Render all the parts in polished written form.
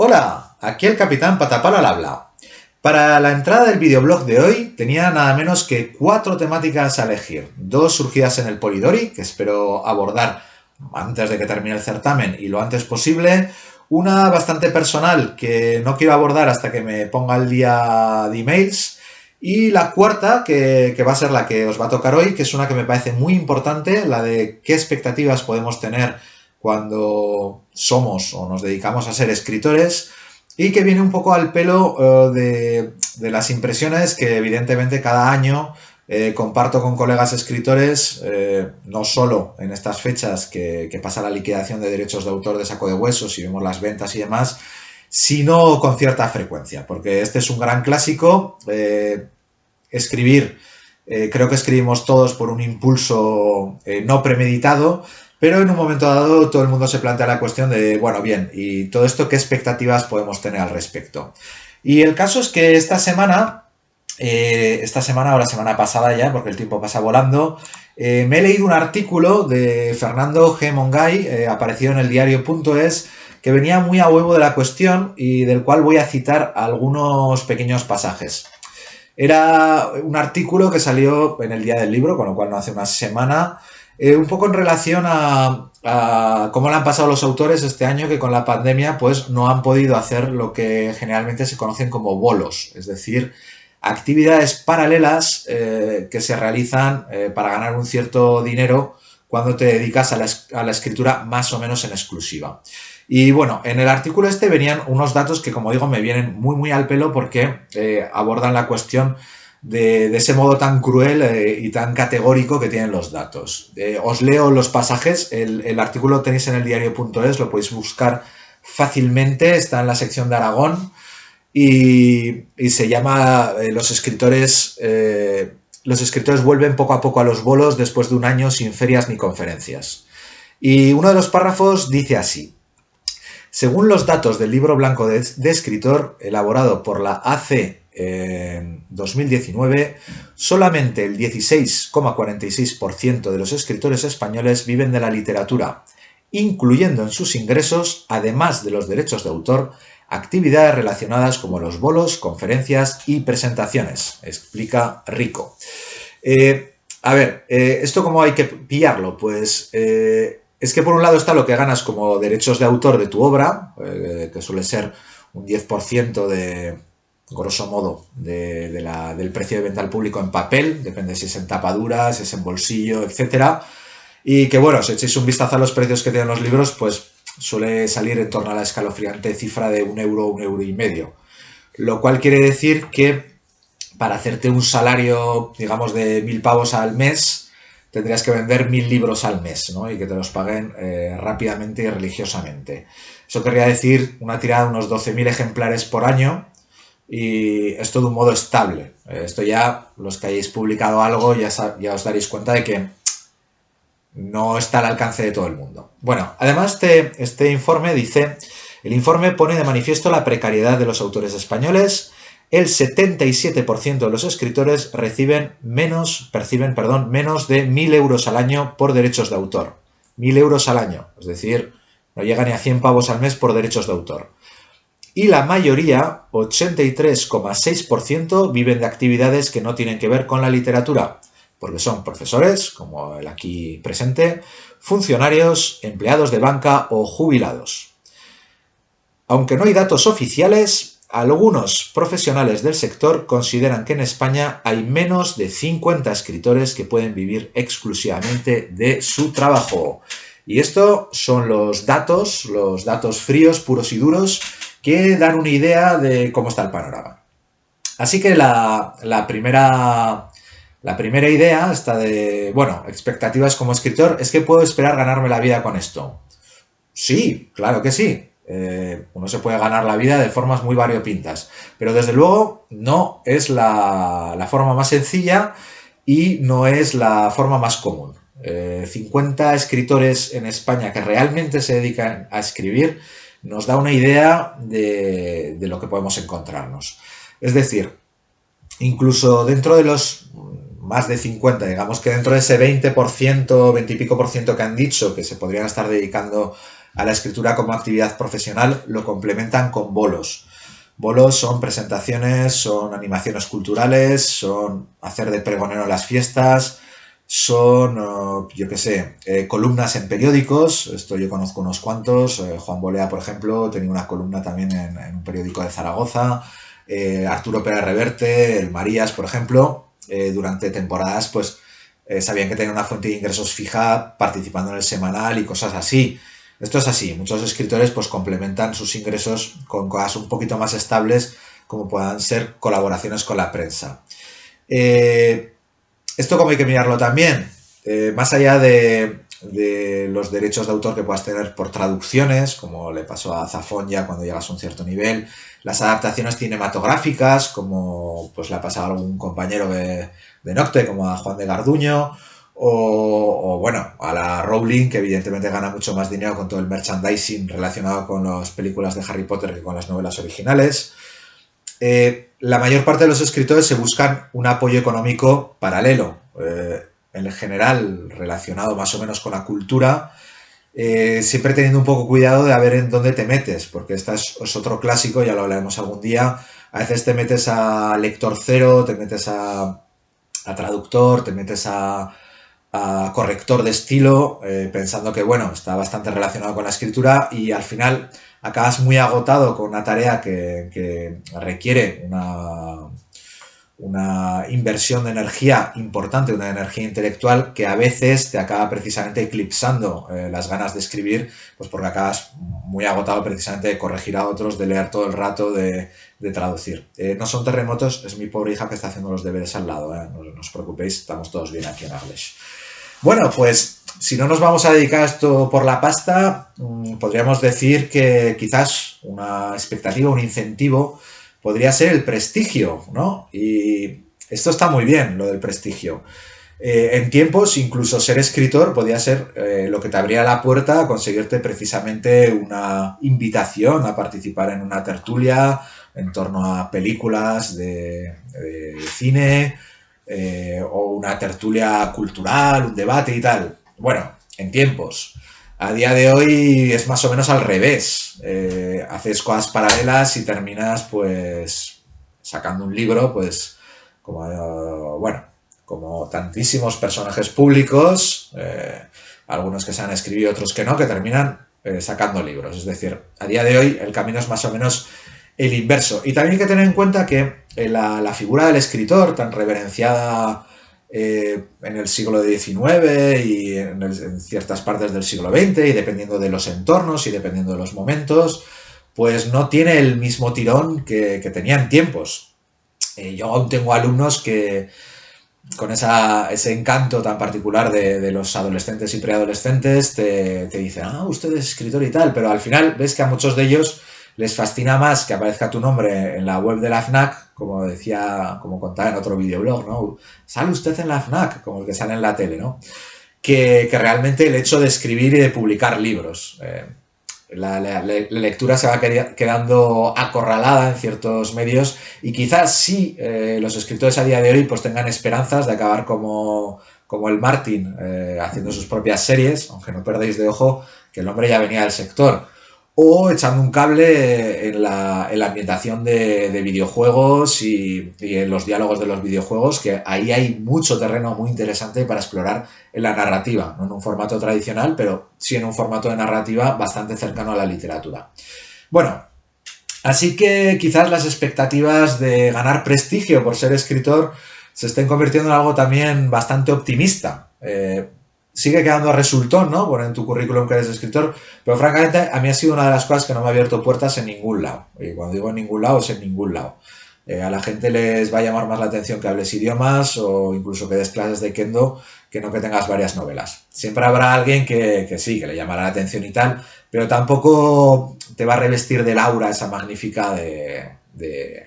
Hola, aquí el capitán Patapal al habla. Para la entrada del videoblog de hoy tenía nada menos que 4 temáticas a elegir. 2 surgidas en el Polidori, que espero abordar antes de que termine el certamen y lo antes posible. Una bastante personal que no quiero abordar hasta que me ponga al día de emails. Y la cuarta, que va a ser la que os va a tocar hoy, que es una que me parece muy importante, la de qué expectativas podemos tener cuando somos o nos dedicamos a ser escritores y que viene un poco al pelo de las impresiones que evidentemente cada año comparto con colegas escritores, no solo en estas fechas que pasa la liquidación de derechos de autor de Saco de Huesos y vemos las ventas y demás, sino con cierta frecuencia, porque este es un gran clásico. Escribir, creo que escribimos todos por un impulso no premeditado, pero en un momento dado todo el mundo se plantea la cuestión de, bueno, bien, ¿y todo esto qué expectativas podemos tener al respecto? Y el caso es que esta semana o la semana pasada ya, porque el tiempo pasa volando, me he leído un artículo de Fernando G. Mongay, aparecido en el diario.es, que venía muy a huevo de la cuestión y del cual voy a citar algunos pequeños pasajes. Era un artículo que salió en el día del libro, con lo cual no hace una semana, un poco en relación a cómo le han pasado los autores este año que con la pandemia pues no han podido hacer lo que generalmente se conocen como bolos, es decir, actividades paralelas que se realizan para ganar un cierto dinero cuando te dedicas a la escritura más o menos en exclusiva. Y bueno, en el artículo este venían unos datos que, como digo, me vienen muy al pelo porque abordan la cuestión de ese modo tan cruel y tan categórico que tienen los datos. Os leo los pasajes, el artículo tenéis en el diario.es, lo podéis buscar fácilmente, está en la sección de Aragón y se llama los escritores vuelven poco a poco a los bolos después de un año sin ferias ni conferencias. Y uno de los párrafos dice así: según los datos del Libro Blanco de Escritor, elaborado por la AC en 2019, solamente el 16,46% de los escritores españoles viven de la literatura, incluyendo en sus ingresos, además de los derechos de autor, actividades relacionadas como los bolos, conferencias y presentaciones, explica Rico. ¿Esto cómo hay que pillarlo? Pues es que por un lado está lo que ganas como derechos de autor de tu obra, que suele ser un 10% de, grosso modo, del precio de venta al público en papel, depende si es en tapadura, si es en bolsillo, etcétera. Y que bueno, si echéis un vistazo a los precios que tienen los libros, pues suele salir en torno a la escalofriante cifra de €1, €1,50. Lo cual quiere decir que para hacerte un salario, digamos, de 1.000 pavos al mes, tendrías que vender 1.000 libros al mes, ¿no? Y que te los paguen rápidamente y religiosamente. Eso querría decir una tirada de unos 12.000 ejemplares por año, y esto de un modo estable. Esto ya, los que hayáis publicado algo, ya os daréis cuenta de que no está al alcance de todo el mundo. Bueno, además este informe dice: el informe pone de manifiesto la precariedad de los autores españoles. El 77% de los escritores perciben menos de 1.000 euros al año por derechos de autor. 1.000 euros al año, es decir, no llega ni a 100 pavos al mes por derechos de autor. Y la mayoría, 83,6%, viven de actividades que no tienen que ver con la literatura, porque son profesores, como el aquí presente, funcionarios, empleados de banca o jubilados. Aunque no hay datos oficiales, algunos profesionales del sector consideran que en España hay menos de 50 escritores que pueden vivir exclusivamente de su trabajo. Y estos son los datos fríos, puros y duros, que dan una idea de cómo está el panorama. Así que la primera idea, esta de, bueno, expectativas como escritor, es que puedo esperar ganarme la vida con esto. Sí, claro que sí. Uno se puede ganar la vida de formas muy variopintas, pero desde luego no es la forma más sencilla y no es la forma más común. 50 escritores en España que realmente se dedican a escribir nos da una idea de lo que podemos encontrarnos. Es decir, incluso dentro de los más de 50, digamos que dentro de ese 20%, 20 y pico por ciento que han dicho que se podrían estar dedicando a la escritura como actividad profesional lo complementan con bolos. Bolos son presentaciones, son animaciones culturales, son hacer de pregonero en las fiestas, son, yo qué sé, columnas en periódicos. Esto yo conozco unos cuantos. Juan Bolea, por ejemplo, tenía una columna también en un periódico de Zaragoza. Arturo Pérez Reverte, el Marías, por ejemplo, durante temporadas, pues sabían que tenían una fuente de ingresos fija participando en el semanal y cosas así. Esto es así. Muchos escritores pues complementan sus ingresos con cosas un poquito más estables, como puedan ser colaboraciones con la prensa. Esto como hay que mirarlo también, más allá de los derechos de autor que puedas tener por traducciones, como le pasó a Zafón ya cuando llegas a un cierto nivel, las adaptaciones cinematográficas, como pues le ha pasado a algún compañero de Nocte, como a Juan de Garduño, o bueno, a la Rowling, que evidentemente gana mucho más dinero con todo el merchandising relacionado con las películas de Harry Potter que con las novelas originales. La mayor parte de los escritores se buscan un apoyo económico paralelo, en general relacionado más o menos con la cultura, siempre teniendo un poco cuidado de a ver en dónde te metes, porque este es otro clásico, ya lo hablaremos algún día. A veces te metes a lector cero, te metes a traductor, te metes a corrector de estilo, pensando que bueno, está bastante relacionado con la escritura y al final acabas muy agotado con una tarea que requiere una inversión de energía importante, una energía intelectual que a veces te acaba precisamente eclipsando las ganas de escribir, pues porque acabas muy agotado precisamente de corregir a otros, de leer todo el rato, de traducir. No son terremotos, es mi pobre hija que está haciendo los deberes al lado, no os preocupéis, estamos todos bien aquí en Arles. Bueno, pues si no nos vamos a dedicar a esto por la pasta, podríamos decir que quizás una expectativa, un incentivo, podría ser el prestigio, ¿no? Y esto está muy bien, lo del prestigio. En tiempos, incluso ser escritor podía ser lo que te abría la puerta a conseguirte precisamente una invitación a participar en una tertulia en torno a películas de cine, o una tertulia cultural, un debate y tal. Bueno, en tiempos. A día de hoy es más o menos al revés. Haces cosas paralelas y terminas pues sacando un libro, pues como, bueno, como tantísimos personajes públicos, algunos que se han escrito, otros que no, que terminan sacando libros. Es decir, a día de hoy el camino es más o menos el inverso. Y también hay que tener en cuenta que la figura del escritor, tan reverenciada en el siglo XIX y en ciertas partes del siglo XX, y dependiendo de los entornos y dependiendo de los momentos, pues no tiene el mismo tirón que tenían tiempos. Yo aún tengo alumnos que con ese encanto tan particular de los adolescentes y preadolescentes te dicen, usted es escritor y tal, pero al final ves que a muchos de ellos les fascina más que aparezca tu nombre en la web de la FNAC, como decía, como contaba en otro videoblog, ¿no? Sale usted en la FNAC, como el que sale en la tele, ¿no? Que realmente el hecho de escribir y de publicar libros. La lectura se va quedando acorralada en ciertos medios y quizás sí los escritores a día de hoy pues tengan esperanzas de acabar como el Martin haciendo sus propias series, aunque no perdéis de ojo que el hombre ya venía del sector, o echando un cable en la ambientación de videojuegos y en los diálogos de los videojuegos, que ahí hay mucho terreno muy interesante para explorar en la narrativa, no en un formato tradicional, pero sí en un formato de narrativa bastante cercano a la literatura. Bueno, así que quizás las expectativas de ganar prestigio por ser escritor se estén convirtiendo en algo también bastante optimista. Sigue quedando resultón, ¿no? Poner en tu currículum que eres escritor, pero francamente a mí ha sido una de las cosas que no me ha abierto puertas en ningún lado. Y cuando digo en ningún lado, es en ningún lado. A la gente les va a llamar más la atención que hables idiomas o incluso que des clases de kendo que no que tengas varias novelas. Siempre habrá alguien que sí, que le llamará la atención y tal, pero tampoco te va a revestir del aura esa magnífica de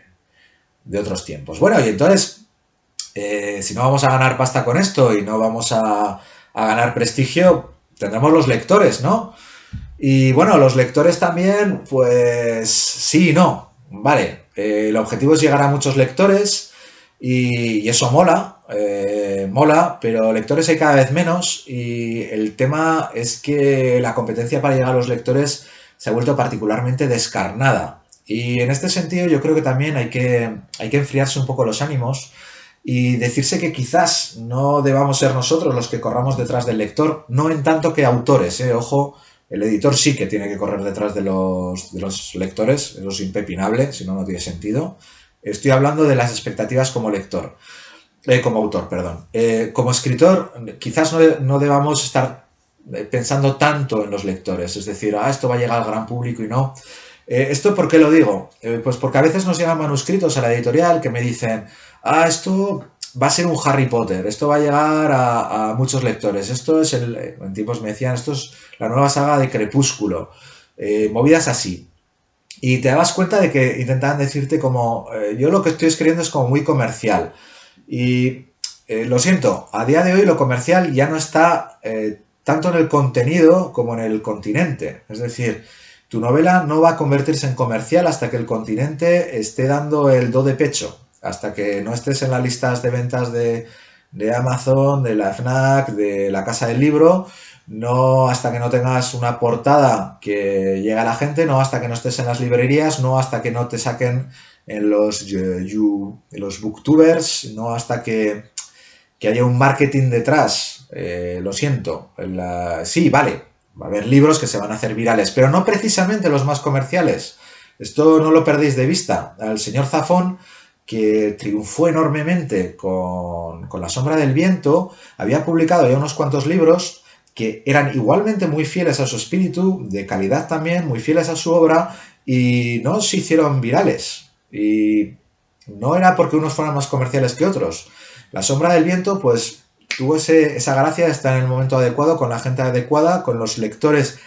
otros tiempos. Bueno, y entonces, si no vamos a ganar pasta con esto y no vamos a ganar prestigio, tendremos los lectores, ¿no? Y bueno, los lectores también, pues sí y no. Vale, el objetivo es llegar a muchos lectores y eso mola. mola, pero lectores hay cada vez menos y el tema es que la competencia para llegar a los lectores se ha vuelto particularmente descarnada. Y en este sentido yo creo que también hay que enfriarse un poco los ánimos y decirse que quizás no debamos ser nosotros los que corramos detrás del lector, no en tanto que autores, ojo, el editor sí que tiene que correr detrás de los lectores, eso es impepinable, si no, no tiene sentido. Estoy hablando de las expectativas como lector, como autor, perdón. Como escritor, quizás no debamos estar pensando tanto en los lectores, es decir, esto va a llegar al gran público y no. ¿Esto por qué lo digo? Pues porque a veces nos llegan manuscritos a la editorial que me dicen, esto va a ser un Harry Potter, esto va a llegar a muchos lectores, esto es en tiempos me decían, esto es la nueva saga de Crepúsculo, movidas así. Y te das cuenta de que intentan decirte como, yo lo que estoy escribiendo es como muy comercial. Y lo siento, a día de hoy lo comercial ya no está tanto en el contenido como en el continente. Es decir, tu novela no va a convertirse en comercial hasta que el continente esté dando el do de pecho, hasta que no estés en las listas de ventas de Amazon, de la FNAC, de la Casa del Libro, no hasta que no tengas una portada que llegue a la gente, no hasta que no estés en las librerías, no hasta que no te saquen en los booktubers, no hasta que haya un marketing detrás. Lo siento. Sí, vale, va a haber libros que se van a hacer virales, pero no precisamente los más comerciales. Esto no lo perdéis de vista. Al señor Zafón, que triunfó enormemente con La sombra del viento, había publicado ya unos cuantos libros que eran igualmente muy fieles a su espíritu, de calidad también, muy fieles a su obra, y no se hicieron virales. Y no era porque unos fueran más comerciales que otros. La sombra del viento, pues, tuvo esa gracia de estar en el momento adecuado, con la gente adecuada, con los lectores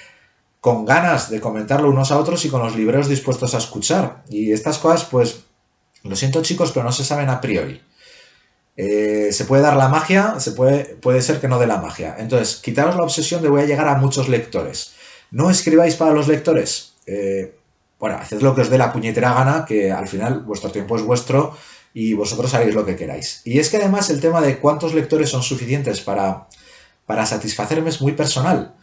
con ganas de comentarlo unos a otros y con los libreros dispuestos a escuchar. Y estas cosas, pues, lo siento chicos, pero no se saben a priori. Se puede dar la magia, puede ser que no dé la magia. Entonces, quitaros la obsesión de voy a llegar a muchos lectores. No escribáis para los lectores. Bueno, haced lo que os dé la puñetera gana, que al final vuestro tiempo es vuestro y vosotros haréis lo que queráis. Y es que además el tema de cuántos lectores son suficientes para satisfacerme es muy personal.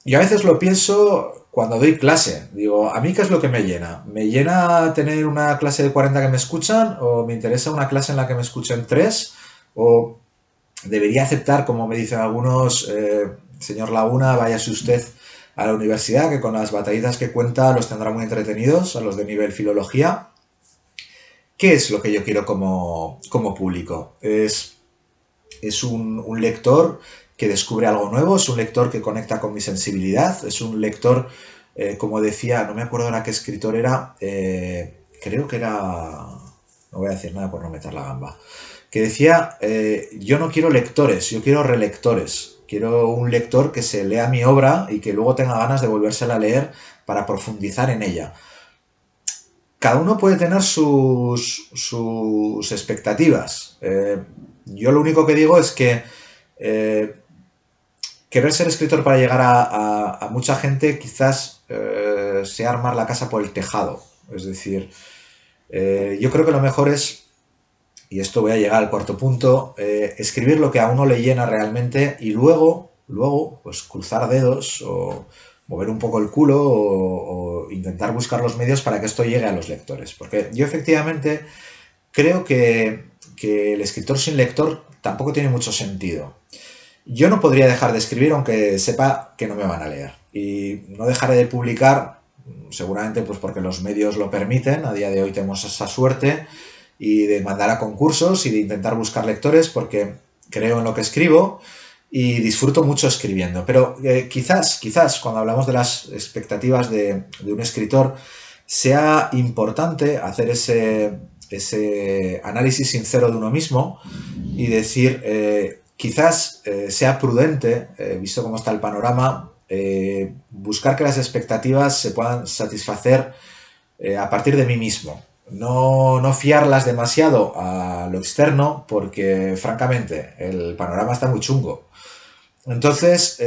Yo a veces lo pienso cuando doy clase. Digo, ¿a mí qué es lo que me llena? ¿Me llena tener una clase de 40 que me escuchan? ¿O me interesa una clase en la que me escuchen 3? ¿O debería aceptar, como me dicen algunos, señor Laguna, váyase usted a la universidad, que con las batallitas que cuenta los tendrá muy entretenidos, a los de nivel filología? ¿Qué es lo que yo quiero como público? Es un lector que descubre algo nuevo, es un lector que conecta con mi sensibilidad, es un lector, como decía, no me acuerdo ahora qué escritor era, creo que era, no voy a decir nada por no meter la gamba, que decía, yo no quiero lectores, yo quiero relectores, quiero un lector que se lea mi obra y que luego tenga ganas de volvérsela a leer para profundizar en ella. Cada uno puede tener sus expectativas. Yo lo único que digo es que querer ser escritor para llegar a mucha gente quizás sea armar la casa por el tejado. Es decir, yo creo que lo mejor es, y esto voy a llegar al cuarto punto, escribir lo que a uno le llena realmente y luego, pues cruzar dedos o mover un poco el culo o intentar buscar los medios para que esto llegue a los lectores. Porque yo efectivamente creo que el escritor sin lector tampoco tiene mucho sentido. Yo no podría dejar de escribir aunque sepa que no me van a leer. Y no dejaré de publicar, seguramente pues porque los medios lo permiten, a día de hoy tenemos esa suerte, y de mandar a concursos y de intentar buscar lectores porque creo en lo que escribo y disfruto mucho escribiendo. Pero quizás cuando hablamos de las expectativas de un escritor sea importante hacer ese análisis sincero de uno mismo y decir, quizás sea prudente, visto cómo está el panorama, buscar que las expectativas se puedan satisfacer a partir de mí mismo. No fiarlas demasiado a lo externo porque, francamente, el panorama está muy chungo. Entonces,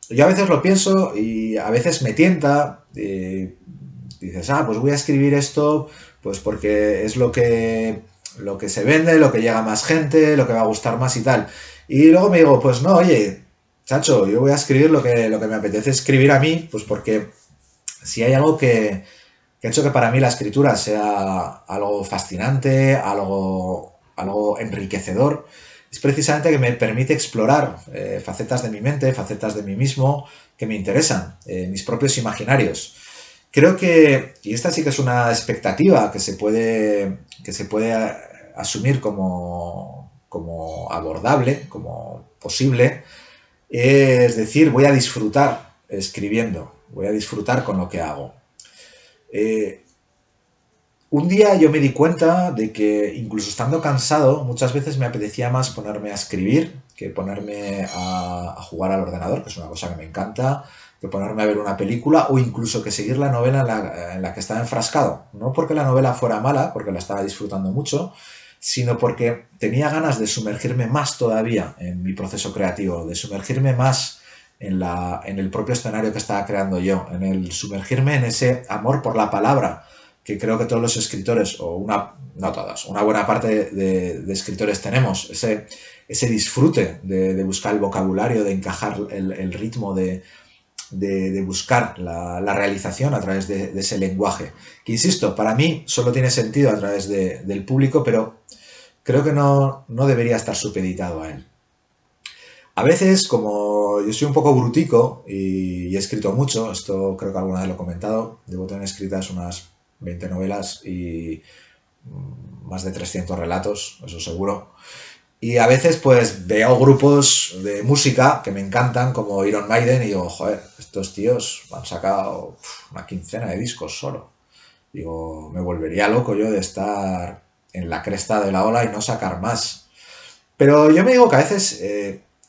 yo a veces lo pienso y a veces me tienta. Dices, pues voy a escribir esto pues porque es lo que lo que se vende, lo que llega a más gente, lo que va a gustar más y tal. Y luego me digo, pues no, oye, chacho, yo voy a escribir lo que me apetece escribir a mí, pues porque si hay algo que ha hecho que para mí la escritura sea algo fascinante, algo enriquecedor, es precisamente que me permite explorar facetas de mi mente, facetas de mí mismo, que me interesan, mis propios imaginarios. Creo que, y esta sí que es una expectativa que se puede asumir como abordable, como posible, es decir, voy a disfrutar escribiendo, voy a disfrutar con lo que hago. Eh, un día yo me di cuenta de que incluso estando cansado, muchas veces me apetecía más ponerme a escribir que ponerme a jugar al ordenador, que es una cosa que me encanta, que ponerme a ver una película o incluso que seguir la novela en la que estaba enfrascado. No porque la novela fuera mala, porque la estaba disfrutando mucho, sino porque tenía ganas de sumergirme más todavía en mi proceso creativo, de sumergirme más en el propio escenario que estaba creando yo, en el sumergirme en ese amor por la palabra que creo que todos los escritores, o una, no todos, una buena parte de escritores tenemos, ese disfrute de buscar el vocabulario, de encajar el ritmo, de buscar la realización a través de ese lenguaje. Que insisto, para mí solo tiene sentido a través del público, pero creo que no debería estar supeditado a él. A veces, como yo soy un poco brutico y he escrito mucho, esto creo que alguna vez lo he comentado, debo tener escritas unas 20 novelas y más de 300 relatos, eso seguro. Y a veces pues veo grupos de música que me encantan, como Iron Maiden, y digo, joder, estos tíos han sacado una quincena de discos solo. Digo, me volvería loco yo de estar en la cresta de la ola y no sacar más. Pero yo me digo que a veces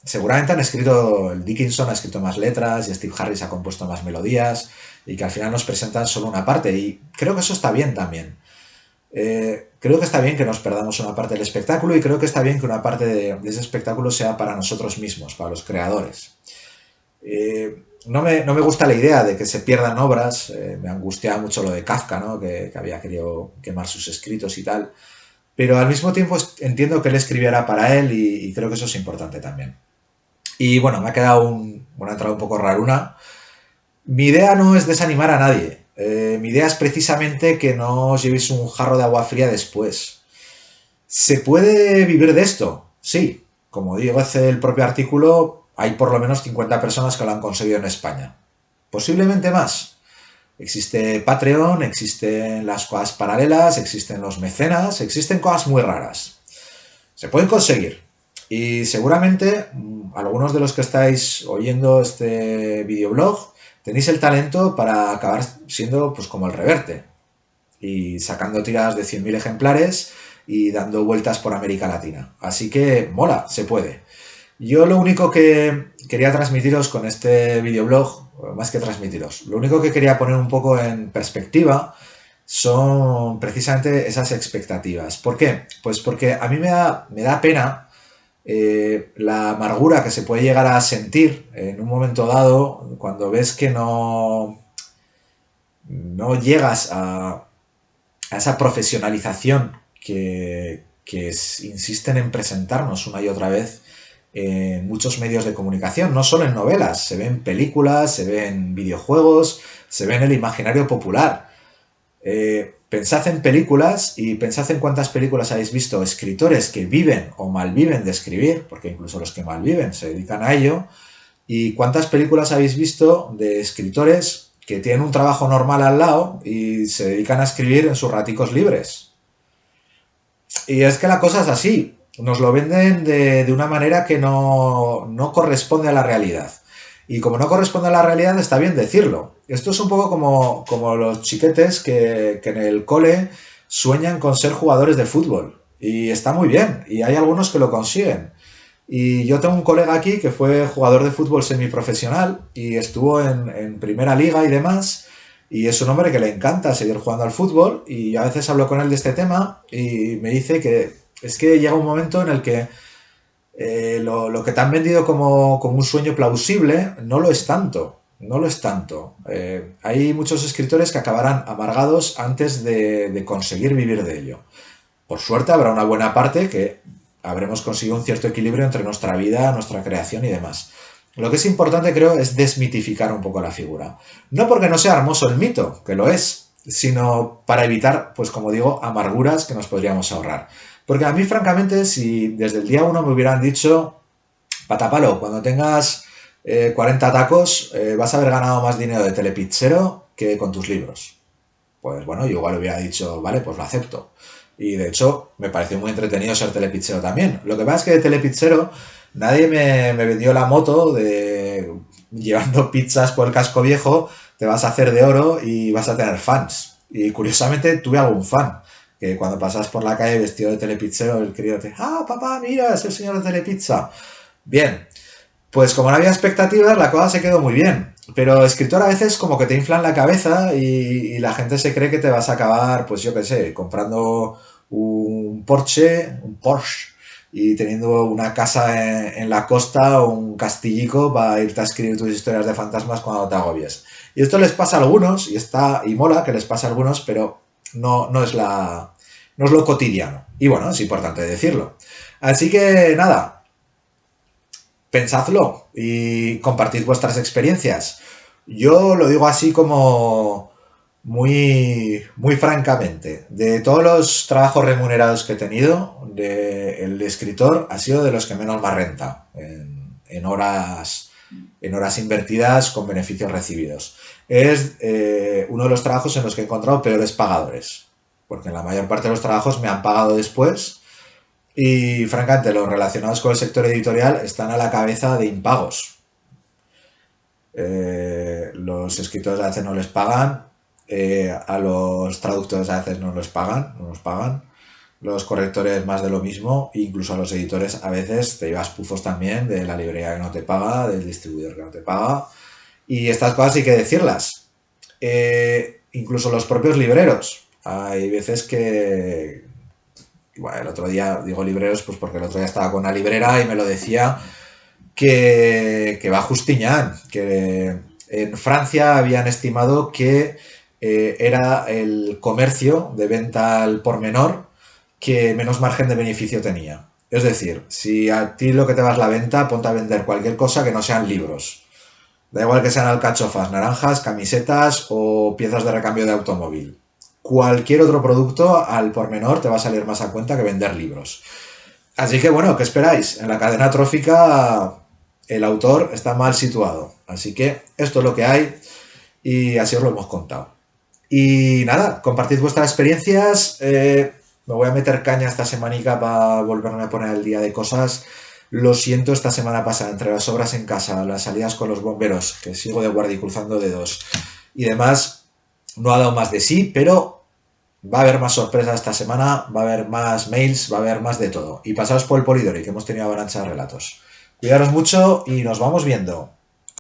seguramente han escrito, el Dickinson ha escrito más letras y Steve Harris ha compuesto más melodías y que al final nos presentan solo una parte y creo que eso está bien también. Creo que está bien que nos perdamos una parte del espectáculo y creo que está bien que una parte de ese espectáculo sea para nosotros mismos, para los creadores. No me gusta la idea de que se pierdan obras, me angustia mucho lo de Kafka, ¿no? Que había querido quemar sus escritos y tal, pero al mismo tiempo entiendo que él escribiera para él y creo que eso es importante también. Y bueno, me ha quedado una entrada un poco raruna. Mi idea no es desanimar a nadie. Mi idea es precisamente que no os llevéis un jarro de agua fría después. ¿Se puede vivir de esto? Sí. Como digo, hace el propio artículo, hay por lo menos 50 personas que lo han conseguido en España. Posiblemente más. Existe Patreon, existen las cosas paralelas, existen los mecenas, existen cosas muy raras. Se pueden conseguir. Y seguramente algunos de los que estáis oyendo este videoblog tenéis el talento para acabar siendo pues como el Reverte y sacando tiradas de 100.000 ejemplares y dando vueltas por América Latina. Así que mola, se puede. Yo lo único que quería transmitiros con este videoblog, más que transmitiros, lo único que quería poner un poco en perspectiva son precisamente esas expectativas. ¿Por qué? Pues porque a mí me da pena la amargura que se puede llegar a sentir en un momento dado cuando ves que no llegas a esa profesionalización que insisten en presentarnos una y otra vez en muchos medios de comunicación, no solo en novelas, se ven películas, se ven videojuegos, se ve en el imaginario popular. Pensad en películas y pensad en cuántas películas habéis visto escritores que viven o malviven de escribir, porque incluso los que malviven se dedican a ello, y cuántas películas habéis visto de escritores que tienen un trabajo normal al lado y se dedican a escribir en sus raticos libres. Y es que la cosa es así, nos lo venden de una manera que no corresponde a la realidad. Y como no corresponde a la realidad, está bien decirlo. Esto es un poco como los chiquetes que en el cole sueñan con ser jugadores de fútbol. Y está muy bien, y hay algunos que lo consiguen. Y yo tengo un colega aquí que fue jugador de fútbol semiprofesional y estuvo en primera liga y demás. Y es un hombre que le encanta seguir jugando al fútbol y a veces hablo con él de este tema y me dice que es que llega un momento en el que lo que te han vendido como un sueño plausible no lo es tanto. No lo es tanto. Hay muchos escritores que acabarán amargados antes de conseguir vivir de ello. por suerte habrá una buena parte que habremos conseguido un cierto equilibrio entre nuestra vida, nuestra creación y demás. Lo que es importante, creo, es desmitificar un poco la figura. No porque no sea hermoso el mito, que lo es, sino para evitar, pues como digo, amarguras que nos podríamos ahorrar. Porque a mí, francamente, si desde el día uno me hubieran dicho, patapalo, cuando tengas 40 tacos, vas a haber ganado más dinero de telepizzero que con tus libros. Pues bueno, yo igual hubiera dicho, vale, pues lo acepto. Y de hecho, me pareció muy entretenido ser telepizzero también. Lo que pasa es que de telepizzero nadie me vendió la moto de llevando pizzas por el casco viejo, te vas a hacer de oro y vas a tener fans. Y curiosamente tuve algún fan, que cuando pasas por la calle vestido de telepizzero, el querido te dice, ah, papá, mira, es el señor de Telepizza. Bien, pues como no había expectativas, la cosa se quedó muy bien. Pero escritor a veces como que te inflan la cabeza y la gente se cree que te vas a acabar, pues yo qué sé, comprando un Porsche y teniendo una casa en la costa o un castillico para irte a escribir tus historias de fantasmas cuando te agobies. Y esto les pasa a algunos y mola que les pase a algunos, pero no es no es lo cotidiano. Y bueno, es importante decirlo. Así que nada, pensadlo y compartid vuestras experiencias. Yo lo digo así como muy francamente. De todos los trabajos remunerados que he tenido, el de escritor ha sido de los que menos me renta en horas invertidas con beneficios recibidos. Es uno de los trabajos en los que he encontrado peores pagadores, porque en la mayor parte de los trabajos me han pagado después y francamente los relacionados con el sector editorial están a la cabeza de impagos. Los escritores a veces no les pagan, a los traductores a veces no les pagan, no nos pagan, los correctores más de lo mismo, incluso a los editores a veces te llevas pufos también de la librería que no te paga, del distribuidor que no te paga, y estas cosas hay que decirlas. Incluso los propios libreros, hay veces que, bueno, el otro día digo libreros pues porque el otro día estaba con una librera y me lo decía que va Justiñán, que en Francia habían estimado que era el comercio de venta al por menor que menos margen de beneficio tenía. Es decir, si a ti lo que te va es la venta, ponte a vender cualquier cosa que no sean libros. Da igual que sean alcachofas, naranjas, camisetas o piezas de recambio de automóvil. Cualquier otro producto al por menor te va a salir más a cuenta que vender libros. Así que bueno, ¿qué esperáis? En la cadena trófica el autor está mal situado. Así que esto es lo que hay y así os lo hemos contado. Y nada, compartid vuestras experiencias. Me voy a meter caña esta semanica para volverme a poner al día de cosas. Lo siento, esta semana pasada, entre las obras en casa, las salidas con los bomberos, que sigo de guardia y cruzando dedos y demás, no ha dado más de sí, pero va a haber más sorpresas esta semana, va a haber más mails, va a haber más de todo. Y pasaos por el Polidori, que hemos tenido avalancha de relatos. Cuidaros mucho y nos vamos viendo.